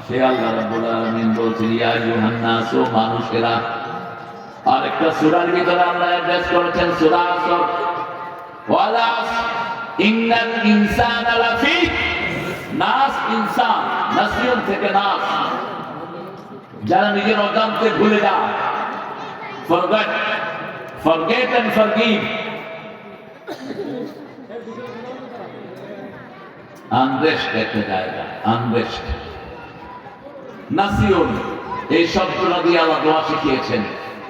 সে আল্লাহ রাব্বুল আলামিন বলছেন ইয়া আইয়ুহান নাস, ও মানুষেরা। আরেকটা সূরার ভিতরে আল্লাহ অ্যাড্রেস করেছেন সূরা আসর, ওয়াল আসর ইন্নাল ইনসানা লাফি নাস, ইনসান নাসিয়ন থেকে নাস, যারা নিজের অজান্তে ভুলে যায়, forget and forgive, unrest একটা জায়গা, unrest, নাসিয়ন, এই শব্দটা দিয়ে আল্লাহ দোয়া শিখিয়েছেন।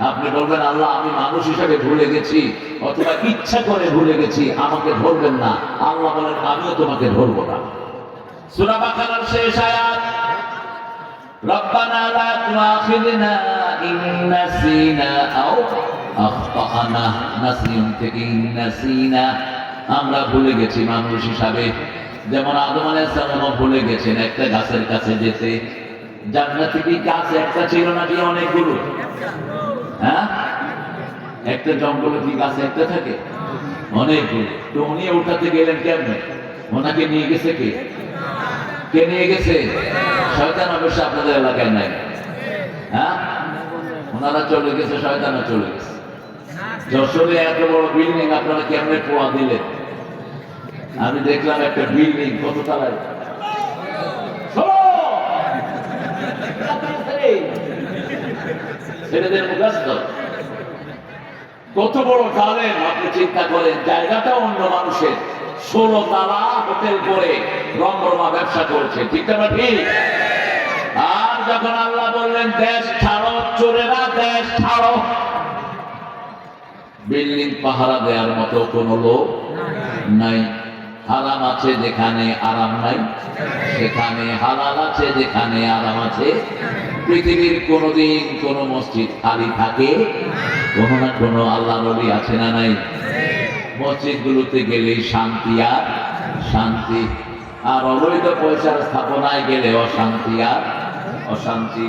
আপনি বলবেন আল্লাহ আমি মানুষ হিসেবে ভুলে গেছি, অথবা ইচ্ছা করে ভুলে গেছি, আমাকে ধরবেন না। আল্লাহ বলেন আমিও তোমাকে ধরবো না। সূরা বাকারার শেষ আয়াত, রব্বানা লা তুআখিযনা ইন নাসিনা আও আখতানা, নাসিয়ন থেকে নাসিনা, আমরা ভুলে গেছি মানুষ হিসাবে। যেমন আদম আলাইহিস সালামও ভুলে গেছেন একটা গাছের কাছে যেতে। জান্নাতে কি গাছ একটা ছিল নাকি অনেকগুলো? হ্যাঁ, একটা জঙ্গলে কি গাছ একটা থাকে? অনেকগুলো। তো উনি উঠাতে গেলেন কেমনে? ওনাকে নিয়ে গেছে কে? কে নিয়ে গেছে? শয়তান অবশ্য আপনাদের এলাকায় নাই। হ্যাঁ, ওনারা চলে গেছে, শয়তানও চলে গেছে। যশোরে এত বড় বিল্ডিং আপনারা কেমনে পোয়া দিলেন? আমি দেখলাম একটা বিল্ডিং কত তলায়, ছেলেদের মুখস্থ কত বড় গার্ডেন। আপনি চিন্তা করেন, জায়গাটা অন্য মানুষের, 16 তালা হোটেল করে রমরমা ব্যবসা করছে, ঠিক না ঠিক? আর যখন আল্লাহ বললেন দেশ ছাড়ো চোরেরা, দেশ ছাড়ো, বিল্ডিং পাহারা দেওয়ার মতো কোন লোক নাই। হারাম আছে যেখানে আরাম নাই, সেখানে হালাল আছে যেখানে আরাম আছে। পৃথিবীর কোনদিন কোন মসজিদ খালি থাকে? কোন না কোন আল্লাহর ওলি আছে না নাই? মসজিদ গুলোতে গেলেই শান্তি আর শান্তি, আর অবৈধ পয়সার স্থাপনায় গেলে অশান্তি আর অশান্তি।